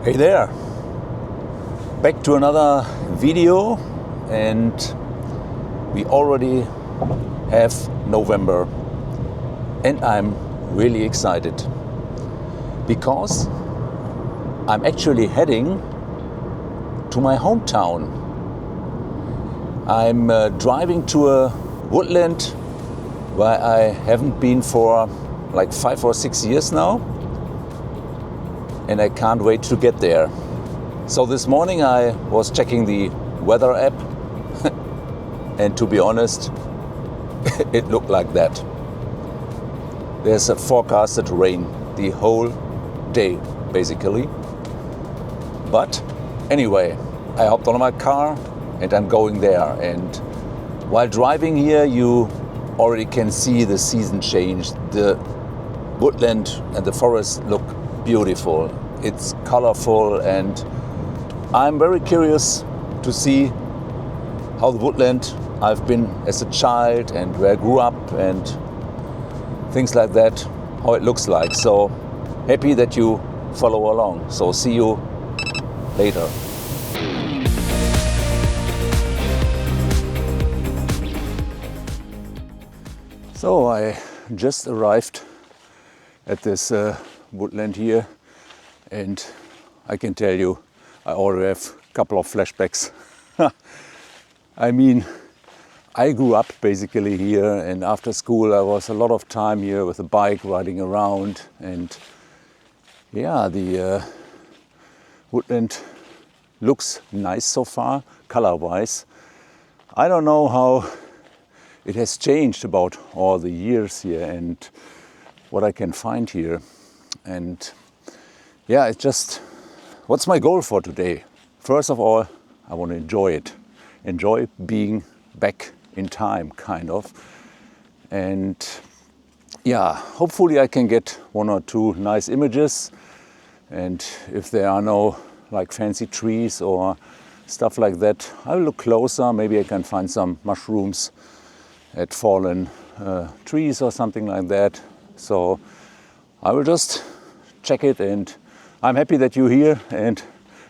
Hey there! Back to another video, and we already have November, and I'm really excited because I'm actually heading to my hometown. I'm driving to a woodland where I haven't been for like 5 or 6 years now, and I can't wait to get there. So this morning I was checking the weather app and to be honest, it looked like that. There's a forecasted rain the whole day, basically. But anyway, I hopped on my car and I'm going there. And while driving here, you already can see the season change. The woodland and the forest look beautiful. It's colorful, and I'm very curious to see how the woodland I've been as a child and where I grew up and things like that, how it looks like. So happy that you follow along. So see you later. So I just arrived at this woodland here, and I can tell you I already have a couple of flashbacks. I mean, I grew up basically here, and after school I was a lot of time here with a bike riding around, and yeah, the woodland looks nice so far, color-wise. I don't know how it has changed about all the years here and what I can find here. And yeah, it's just, what's my goal for today? First of all, I want to enjoy it. Enjoy being back in time, kind of. And yeah, hopefully I can get 1 or 2 nice images. And if there are no like fancy trees or stuff like that, I'll look closer. Maybe I can find some mushrooms at fallen trees or something like that. So I will just check it, and I'm happy that you're here and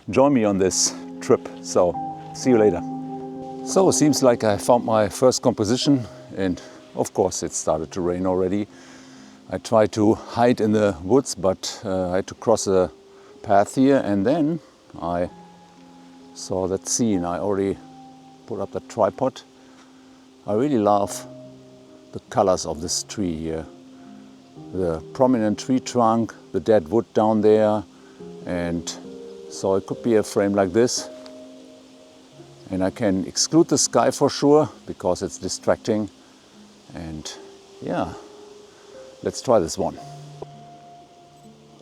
join me on this trip. So see you later. So it seems like I found my first composition, and of course it started to rain already. I tried to hide in the woods, but I had to cross a path here, and then I saw that scene. I already put up the tripod. I really love the colors of this tree here. The prominent tree trunk, the dead wood down there, and so it could be a frame like this. And I can exclude the sky for sure because it's distracting. And yeah, let's try this one.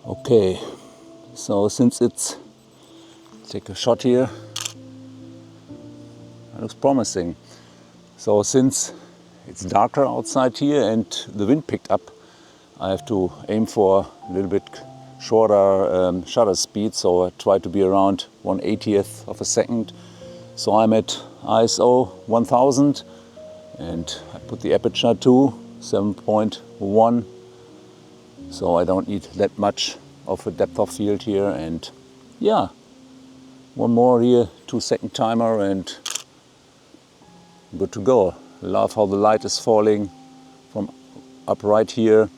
Okay, so since it's, take a shot here. It looks promising. So since it's darker outside here and the wind picked up, I have to aim for a little bit shorter shutter speed. So I try to be around 1/80th of a second. So I'm at ISO 1000, and I put the aperture to 7.1. So I don't need that much of a depth of field here. And yeah, one more here, 2-second timer, and good to go. I love how the light is falling from up right here.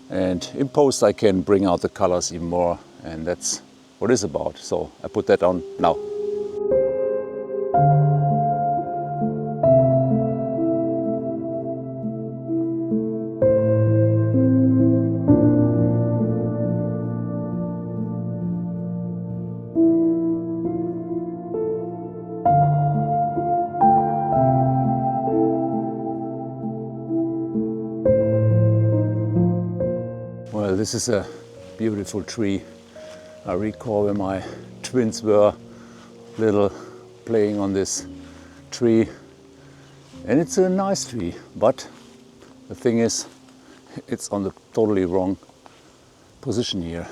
And in post I can bring out the colors even more, and that's what it's about. So I put that on now. Well, this is a beautiful tree. I recall when my twins were little playing on this tree. And it's a nice tree, but the thing is, it's on the totally wrong position here.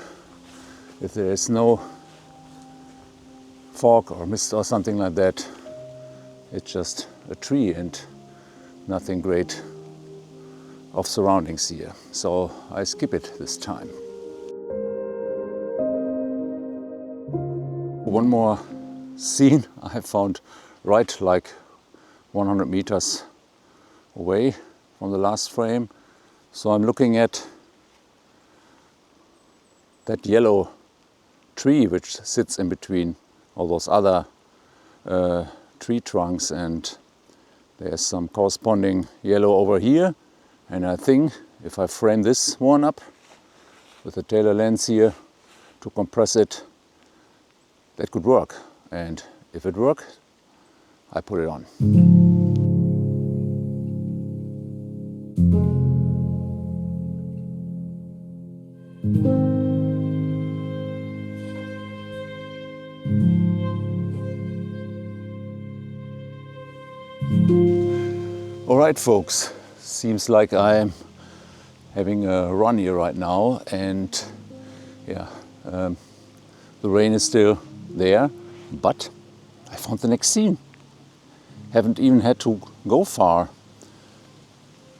If there is no fog or mist or something like that, it's just a tree and nothing great of surroundings here. So I skip it this time. one more scene I have found right like 100 meters away from the last frame. So I'm looking at that yellow tree which sits in between all those other tree trunks, and there's some corresponding yellow over here, and I think if I frame this one up with a Taylor lens here to compress it, that could work. And if it works, I put it on. All right, folks, seems like I'm having a run here right now, and yeah, the rain is still there, but I found the next scene. Haven't even had to go far.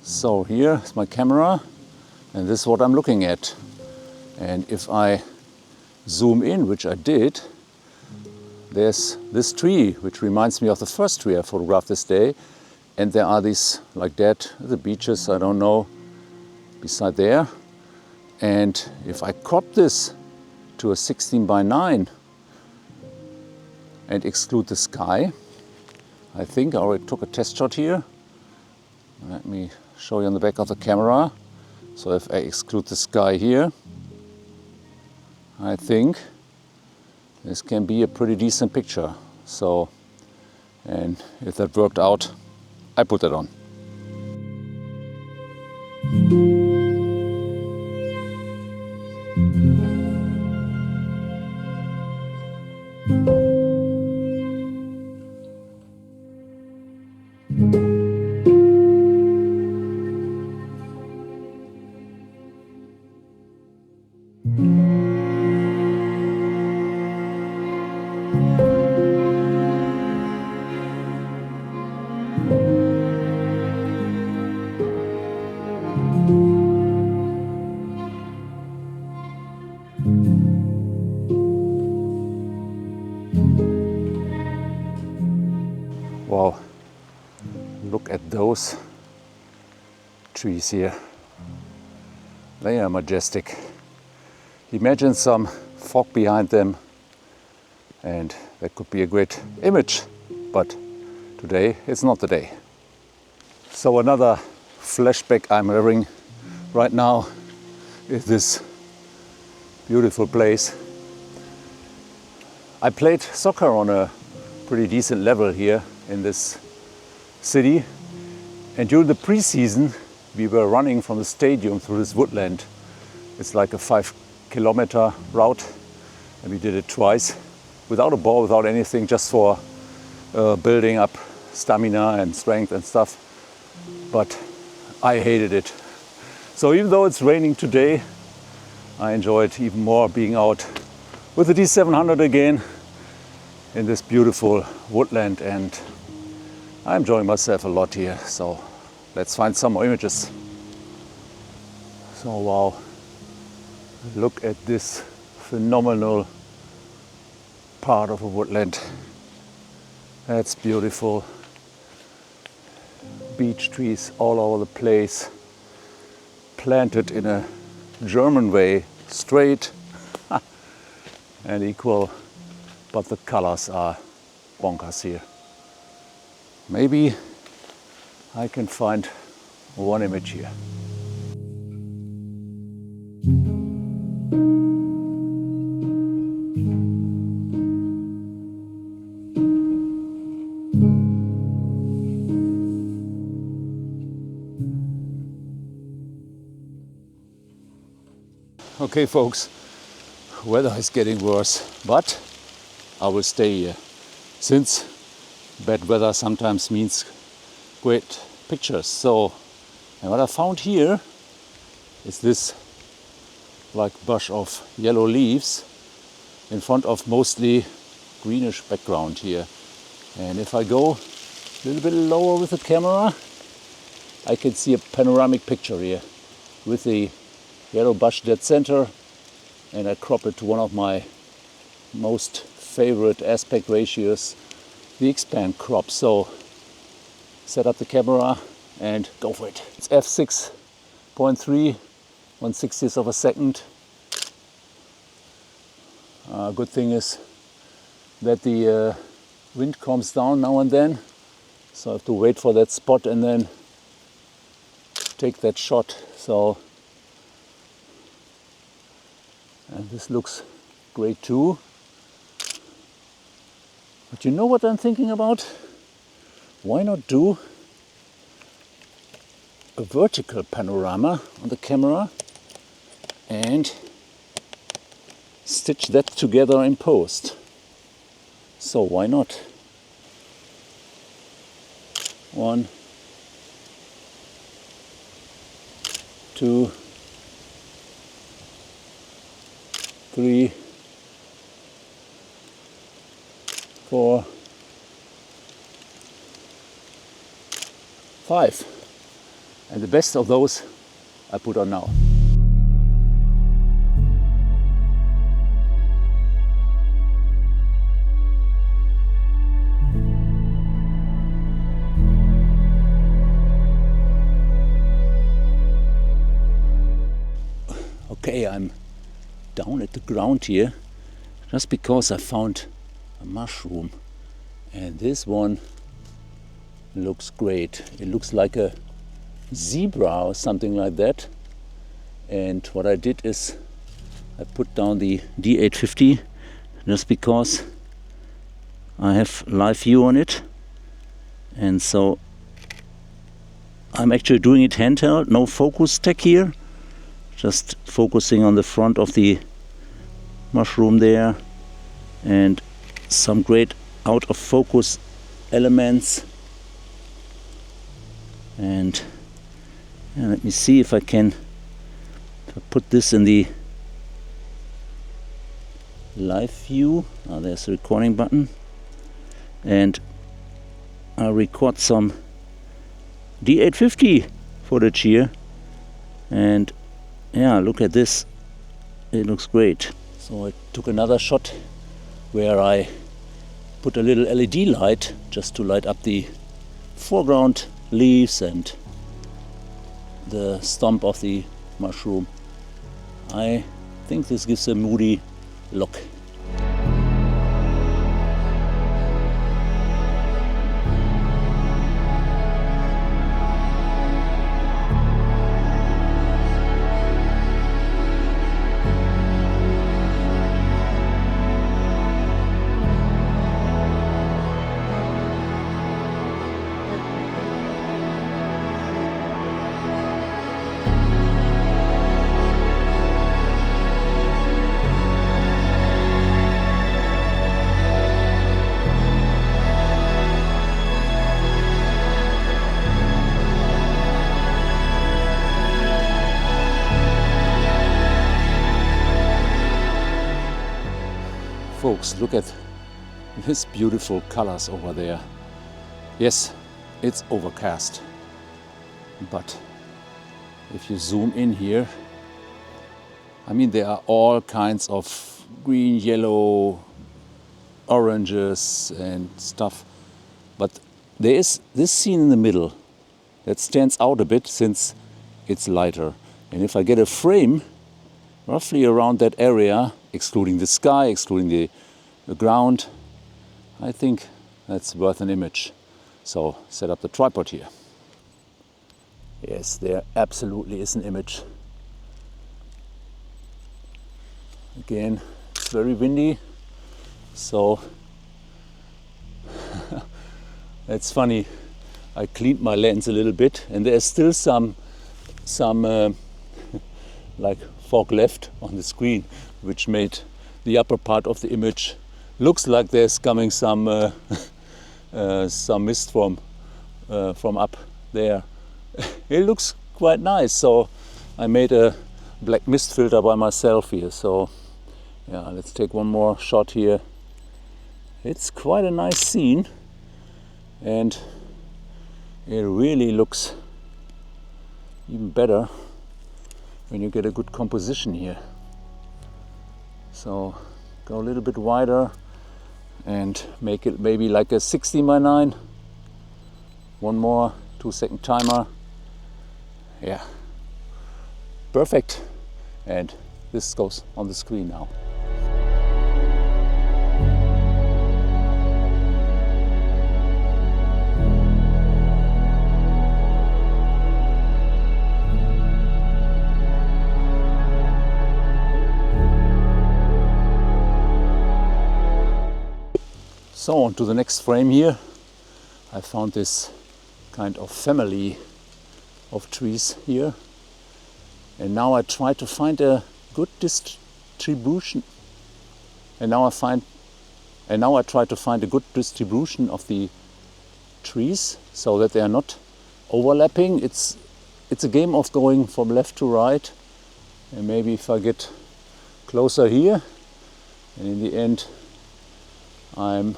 So here is my camera, and this is what I'm looking at. And if I zoom in, which I did, there's this tree, which reminds me of the first tree I photographed this day. And there are these, like that, the beeches, I don't know, beside there. And if I crop this to a 16:9 and exclude the sky, I think I already took a test shot here. Let me show you on the back of the camera. So if I exclude the sky here, I think this can be a pretty decent picture. So, and if that worked out, I put it on. Wow, look at those trees here. They are majestic. Imagine some fog behind them, and that could be a great image, but today it's not the day. So another flashback I'm wearing right now is this beautiful place. I played soccer on a pretty decent level here in this city, and during the pre-season we were running from the stadium through this woodland. It's like a 5-kilometer route, and we did it twice without a ball, without anything, just for building up stamina and strength and stuff. But I hated it. So even though it's raining today, I enjoyed even more being out with the D700 again in this beautiful woodland, and I'm enjoying myself a lot here. So let's find some more images. So wow, look at this phenomenal part of a woodland. That's beautiful. Beech trees all over the place, planted in a German way, straight and equal, but the colors are bonkers here. Maybe I can find one image here. Okay folks, weather is getting worse, but I will stay here, since bad weather sometimes means great pictures. So, and what I found here is this like bush of yellow leaves in front of mostly greenish background here. And if I go a little bit lower with the camera, I can see a panoramic picture here with the yellow bush dead center, and I crop it to one of my most favorite aspect ratios, the expand crop. So set up the camera and go for it. It's f6.3, 1/60th of a second. Good thing is that the wind calms down now and then, so I have to wait for that spot and then take that shot. So, and this looks great too. But you know what I'm thinking about? Why not do a vertical panorama on the camera and stitch that together in post? So why not? 1, 2, 3, 4, 5. And the best of those I put on now. Okay, I'm down at the ground here just because I found a mushroom, and this one looks great. It looks like a zebra or something like that. And what I did is I put down the D850 just because I have live view on it, and so I'm actually doing it handheld, no focus tech here, just focusing on the front of the mushroom there and some great out of focus elements. And let me see if I can put this in the live view. There's the recording button, and I'll record some D850 footage here. And yeah, look at this, it looks great. So I took another shot where I put a little LED light just to light up the foreground leaves and the stump of the mushroom. I think this gives a moody look. Folks, look at these beautiful colors over there. Yes, it's overcast, but if you zoom in here, I mean, there are all kinds of green, yellow, oranges and stuff, but there is this scene in the middle that stands out a bit since it's lighter. And if I get a frame roughly around that area, excluding the sky, excluding the ground, I think that's worth an image. So set up the tripod here. Yes, there absolutely is an image. Again, it's very windy, so it's funny. I cleaned my lens a little bit, and there's still some like fog left on the screen, which made the upper part of the image looks like there's coming some mist from up there. It looks quite nice, so I made a black mist filter by myself here. So yeah, let's take one more shot here. It's quite a nice scene, and it really looks even better when you get a good composition here. So go a little bit wider and make it maybe like a 16:9. One more 2-second timer. Yeah, perfect. And this goes on the screen now. So on to the next frame here. I found this kind of family of trees here, and now I try to find a good distribution. And now I try to find a good distribution of the trees so that they are not overlapping. It's a game of going from left to right, and maybe if I get closer here, and in the end I'm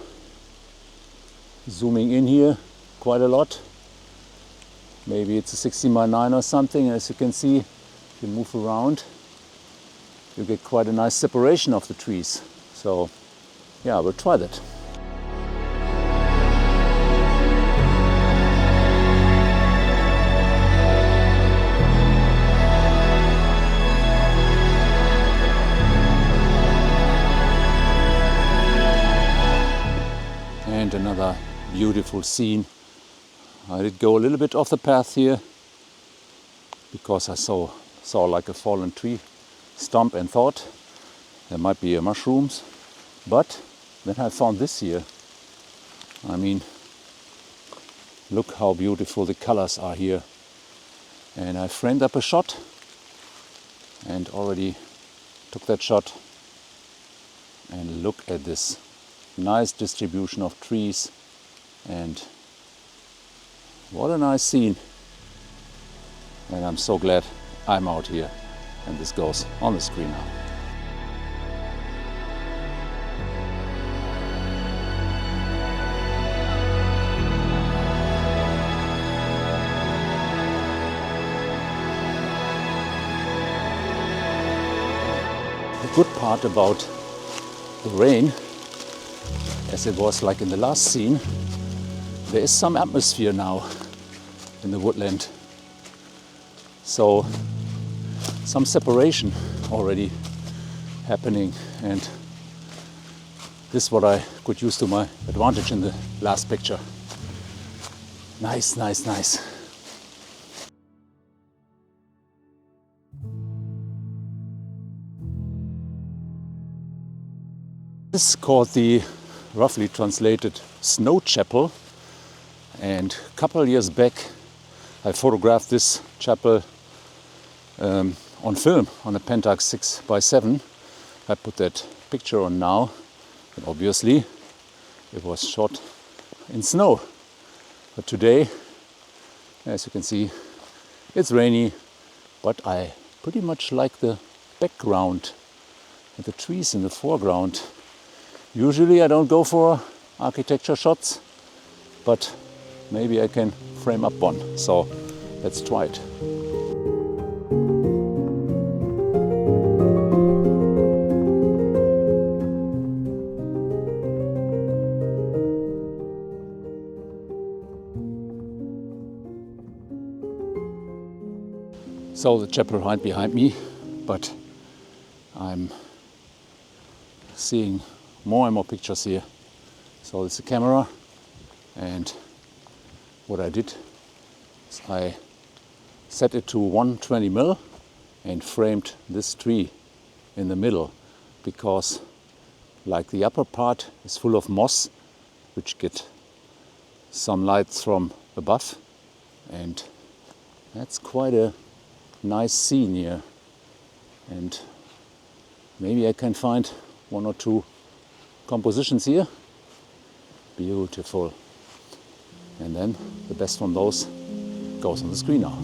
zooming in here quite a lot. Maybe it's a 16:9 or something. As you can see, if you move around, you get quite a nice separation of the trees. So yeah, we'll try that. And another beautiful scene. I did go a little bit off the path here because I saw like a fallen tree stump and thought there might be mushrooms, but then I found this here. I mean, look how beautiful the colors are here. And I framed up a shot and already took that shot, and look at this nice distribution of trees, and what a nice scene. And I'm so glad I'm out here and this goes on the screen now. The good part about the rain, as it was like in the last scene, there is some atmosphere now in the woodland. So some separation already happening, and this is what I could use to my advantage in the last picture. Nice, nice, nice. This is called the, roughly translated, Snow Chapel, and a couple of years back I photographed this chapel on film on a Pentax 6x7. I put that picture on now, and obviously it was shot in snow. But today, as you can see, it's rainy, but I pretty much like the background and the trees in the foreground. Usually I don't go for architecture shots, but maybe I can frame up one, so let's try it. So the chapel right behind me, but I'm seeing more and more pictures here. So it's a camera, and what I did is I set it to 120mm and framed this tree in the middle, because like the upper part is full of moss, which get some lights from above, and that's quite a nice scene here. And maybe I can find one or two compositions here. Beautiful. And then the best from those goes on the screen now.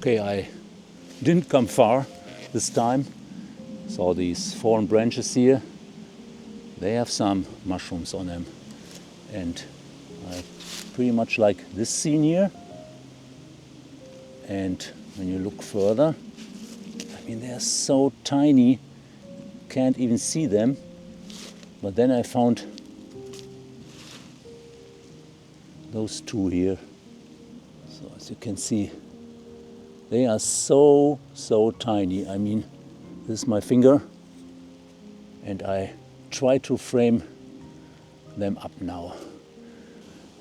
Okay, I didn't come far this time. Saw these fallen branches here. They have some mushrooms on them. And I pretty much like this scene here. And when you look further, I mean, they're so tiny, can't even see them. But then I found those two here. So as you can see, they are so tiny. I mean, this is my finger, and I try to frame them up now.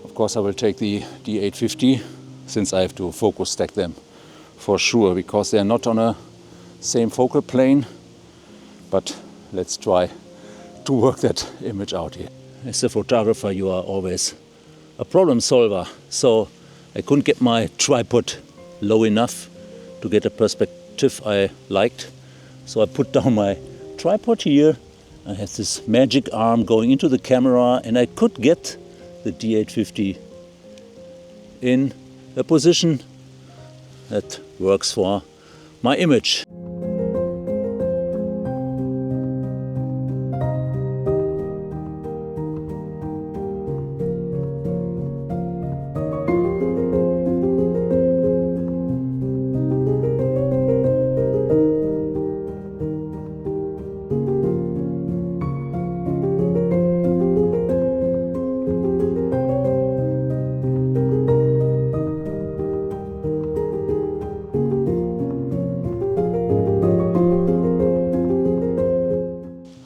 Of course, I will take the D850 since I have to focus stack them for sure, because they're not on a same focal plane. But let's try to work that image out here. As a photographer, you are always a problem solver. So I couldn't get my tripod low enough to get a perspective I liked. So I put down my tripod here. I have this magic arm going into the camera, and I could get the D850 in a position that works for my image.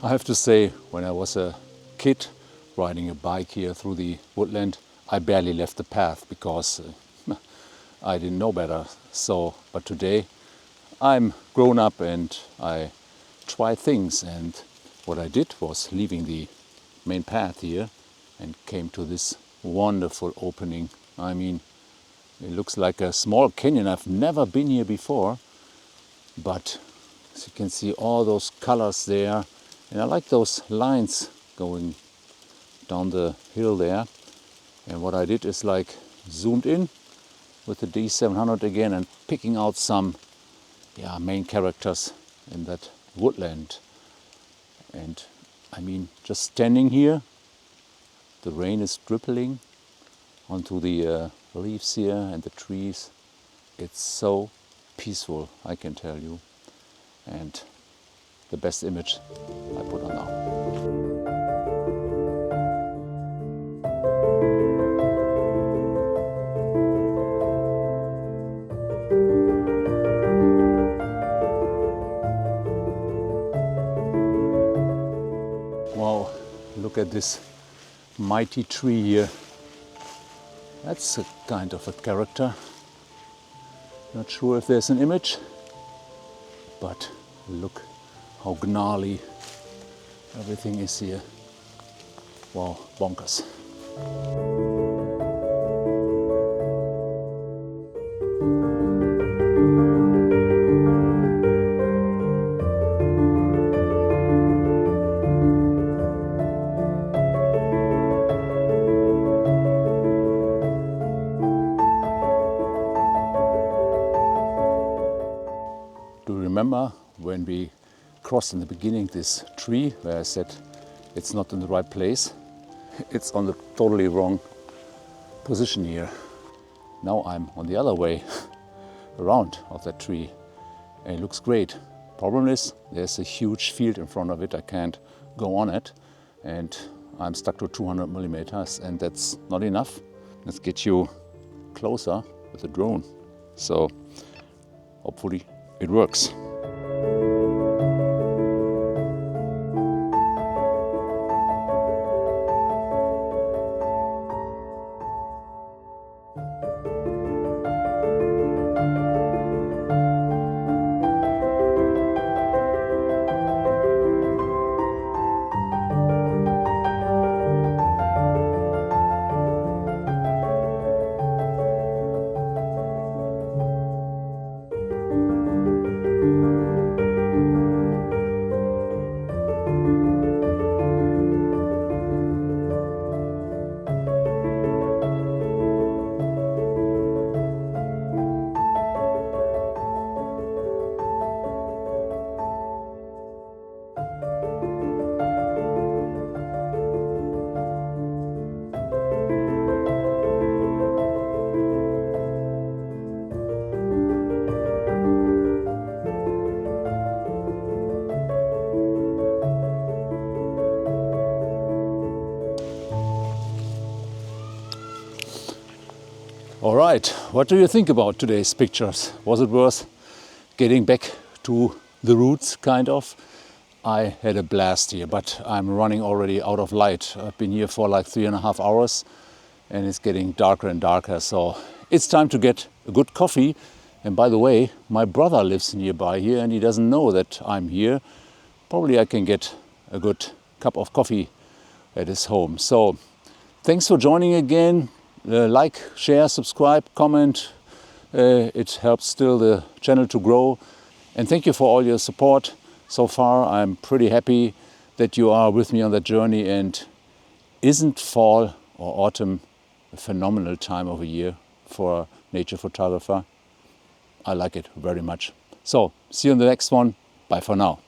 I have to say, when I was a kid riding a bike here through the woodland, I barely left the path because I didn't know better. So, but today I'm grown up and I try things, and what I did was leaving the main path here and came to this wonderful opening. I mean, it looks like a small canyon. I've never been here before, but as you can see, all those colors there. And I like those lines going down the hill there. And what I did is like zoomed in with the D700 again and picking out some main characters in that woodland. And I mean, just standing here, the rain is dripping onto the leaves here and the trees. It's so peaceful, I can tell you. And the best image I put on now. Wow, look at this mighty tree here. That's a kind of a character. Not sure if there's an image, but look how gnarly everything is here. Wow, bonkers. Do you remember when we crossed in the beginning this tree where I said it's not in the right place? It's on the totally wrong position here. Now I'm on the other way around of that tree and it looks great. Problem is there's a huge field in front of it. I can't go on it and I'm stuck to 200 millimeters and that's not enough. Let's get you closer with the drone. So hopefully it works. All right, what do you think about today's pictures? Was it worth getting back to the roots, kind of? I had a blast here, but I'm running already out of light. I've been here for like 3.5 hours and it's getting darker and darker. So it's time to get a good coffee. And by the way, my brother lives nearby here and he doesn't know that I'm here. Probably I can get a good cup of coffee at his home. So thanks for joining again. Like, share, subscribe, comment. It helps still the channel to grow. And thank you for all your support. So far, I'm pretty happy that you are with me on that journey. And isn't fall or autumn a phenomenal time of a year for a nature photographer? I like it very much. So, see you in the next one. Bye for now.